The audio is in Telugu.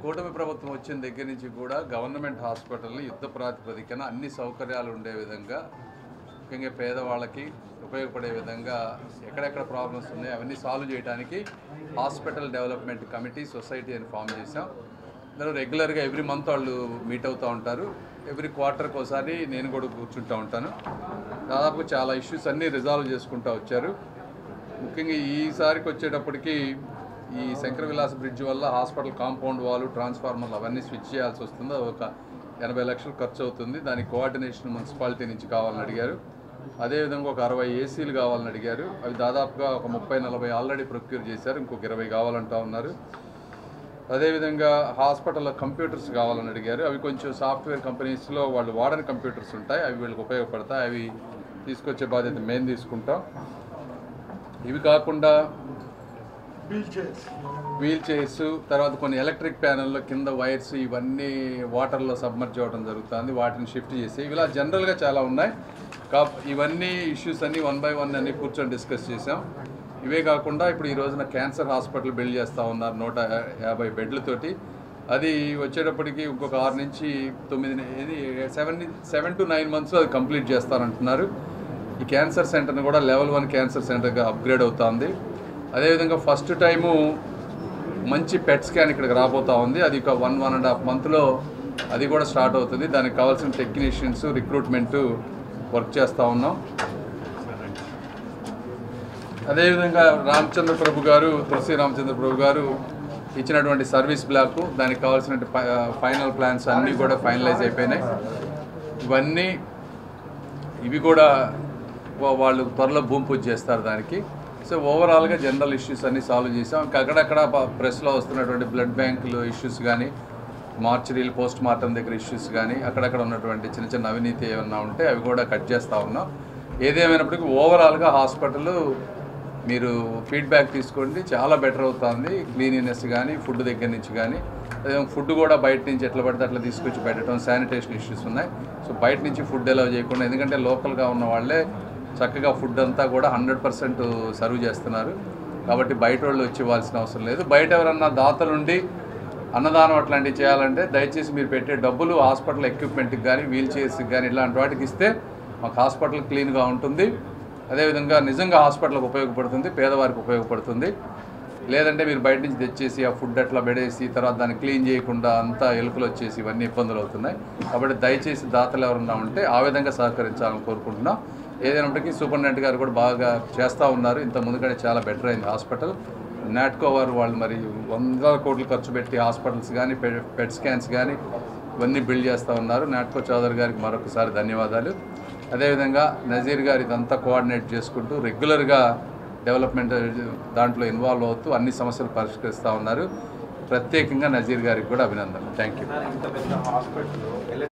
కూటమి ప్రభుత్వం వచ్చిన దగ్గర నుంచి కూడా గవర్నమెంట్ హాస్పిటల్ని యుద్ధ ప్రాతిపదికన అన్ని సౌకర్యాలు ఉండే విధంగా ముఖ్యంగా పేదవాళ్ళకి ఉపయోగపడే విధంగా ఎక్కడెక్కడ ప్రాబ్లమ్స్ ఉన్నాయో అవన్నీ సాల్వ్ చేయడానికి హాస్పిటల్ డెవలప్మెంట్ కమిటీ సొసైటీ అని ఫామ్ చేశాం. అందరూ రెగ్యులర్గా ఎవ్రీ మంత్ వాళ్ళు మీట్ అవుతూ ఉంటారు. ఎవ్రీ క్వార్టర్కి ఒకసారి నేను కూడా కూర్చుంటూ ఉంటాను. దాదాపు చాలా ఇష్యూస్ అన్నీ రిజాల్వ్ చేసుకుంటూ వచ్చారు. ముఖ్యంగా ఈసారికి వచ్చేటప్పటికి ఈ శంకర విలాస్ బ్రిడ్జ్ వల్ల హాస్పిటల్ కాంపౌండ్ వాల్ ట్రాన్స్ఫార్మర్లు అవన్నీ స్విచ్ చేయాల్సి వస్తుంది. ఒక 80 లక్షలు ఖర్చు అవుతుంది. దానికి కోఆర్డినేషన్ మున్సిపాలిటీ నుంచి కావాలని అడిగారు. అదేవిధంగా ఒక 60 ఏసీలు కావాలని అడిగారు. అవి దాదాపుగా ఒక 30-40 ఆల్రెడీ ప్రొక్యూర్ చేశారు. ఇంకొక 20 కావాలంటా ఉన్నారు. అదేవిధంగా హాస్పిటల్లో కంప్యూటర్స్ కావాలని అడిగారు. అవి కొంచెం సాఫ్ట్వేర్ కంపెనీస్లో వాళ్ళు వాడని కంప్యూటర్స్ ఉంటాయి. అవి వీళ్ళకి ఉపయోగపడతాయి. అవి తీసుకొచ్చే బాధ్యత మేము తీసుకుంటాం. ఇవి కాకుండా వీల్ చైర్స్, తర్వాత కొన్ని ఎలక్ట్రిక్ ప్యానెల్లో కింద వైర్స్ ఇవన్నీ వాటర్లో సబ్మర్జ్ అవ్వడం జరుగుతుంది. వాటిని షిఫ్ట్ చేసి ఇలా జనరల్గా చాలా ఉన్నాయి. ఇవన్నీ ఇష్యూస్ అన్నీ 1 by 1 అన్నీ కూర్చొని డిస్కస్ చేసాం. ఇవే కాకుండా ఇప్పుడు ఈ రోజున క్యాన్సర్ హాస్పిటల్ బిల్డ్ చేస్తూ ఉన్నారు 150 బెడ్లతోటి. అది వచ్చేటప్పటికి ఇంకొక 6 నుంచి 7 to 9 months అది కంప్లీట్ చేస్తారంటున్నారు. ఈ క్యాన్సర్ సెంటర్ని కూడా లెవెల్ 1 క్యాన్సర్ సెంటర్గా అప్గ్రేడ్ అవుతుంది. అదేవిధంగా ఫస్ట్ టైము మంచి పెట్ స్కాన్ ఇక్కడికి రాబోతూ ఉంది. అది ఒక 1.5 monthలో అది కూడా స్టార్ట్ అవుతుంది. దానికి కావాల్సిన టెక్నీషియన్స్ రిక్రూట్మెంటు వర్క్ చేస్తూ ఉన్నాం. అదేవిధంగా తులసి రామచంద్ర ప్రభు గారు ఇచ్చినటువంటి సర్వీస్ బ్లాక్, దానికి కావాల్సిన ఫైనల్ ప్లాన్స్ అన్నీ కూడా ఫైనలైజ్ అయిపోయినాయి. ఇవి కూడా వాళ్ళు త్వరలో భూమి పూజ చేస్తారు దానికి. సో ఓవరాల్గా జనరల్ ఇష్యూస్ అన్నీ సాల్వ్ చేసాం. ఇంకా అక్కడక్కడ ప్రెస్లో వస్తున్నటువంటి బ్లడ్ బ్యాంకులు ఇష్యూస్ కానీ, మార్చరీలు పోస్ట్ మార్టం దగ్గర ఇష్యూస్ కానీ, అక్కడక్కడ ఉన్నటువంటి చిన్న చిన్న అవినీతి ఏమన్నా ఉంటే అవి కూడా కట్ చేస్తూ ఉన్నాం. ఏదేమైనప్పటికీ ఓవరాల్గా హాస్పిటల్ మీరు ఫీడ్బ్యాక్ తీసుకోండి, చాలా బెటర్ అవుతుంది. క్లీనినెస్ కానీ, ఫుడ్ దగ్గర నుంచి కానీ, అదే ఫుడ్ కూడా బయట నుంచి ఎట్లా పడితే అట్లా తీసుకొచ్చి పెట్టడం, శానిటేషన్ ఇష్యూస్ ఉన్నాయి. సో బయట నుంచి ఫుడ్ ఎలా చేయకుండా, ఎందుకంటే లోకల్గా ఉన్న వాళ్ళే చక్కగా ఫుడ్ అంతా కూడా 100% సర్వ్ చేస్తున్నారు. కాబట్టి బయట వాళ్ళు వచ్చి ఇవ్వాల్సిన అవసరం లేదు. బయట ఎవరన్నా దాతలుండి అన్నదానం అట్లాంటివి చేయాలంటే దయచేసి మీరు పెట్టే డబ్బులు హాస్పిటల్ ఎక్విప్మెంట్కి కానీ, వీల్ చైర్స్కి కానీ ఇలాంటి వాటికి ఇస్తే మాకు హాస్పిటల్ క్లీన్గా ఉంటుంది. అదేవిధంగా నిజంగా హాస్పిటల్కి ఉపయోగపడుతుంది, పేదవారికి ఉపయోగపడుతుంది. లేదంటే మీరు బయట నుంచి తెచ్చేసి ఆ ఫుడ్ అట్లా పెడేసి తర్వాత దాన్ని క్లీన్ చేయకుండా అంతా ఎలుకలు వచ్చేసి ఇవన్నీ ఇబ్బందులు అవుతున్నాయి. కాబట్టి దయచేసి దాతలు ఎవరన్నా ఉంటే ఆ విధంగా సహకరించాలని కోరుకుంటున్నాం. ఏదైనప్పటికీ సూపరింటెండెంట్ గారు కూడా బాగా చేస్తూ ఉన్నారు. ఇంత ముందుగానే చాలా బెటర్ అయింది హాస్పిటల్. నాట్కో వారు వాళ్ళు మరి 100 కోట్లు ఖర్చు పెట్టి హాస్పిటల్స్ కానీ, పెట్ స్కాన్స్ కానీ ఇవన్నీ బిల్డ్ చేస్తూ ఉన్నారు. నాట్కో చౌదరి గారికి మరొకసారి ధన్యవాదాలు. అదేవిధంగా నజీర్ గారు ఇదంతా కోఆర్డినేట్ చేసుకుంటూ రెగ్యులర్గా డెవలప్మెంట్ దాంట్లో ఇన్వాల్వ్ అవుతూ అన్ని సమస్యలు పరిష్కరిస్తూ ఉన్నారు. ప్రత్యేకంగా నజీర్ గారికి కూడా అభినందనలు. Thank you.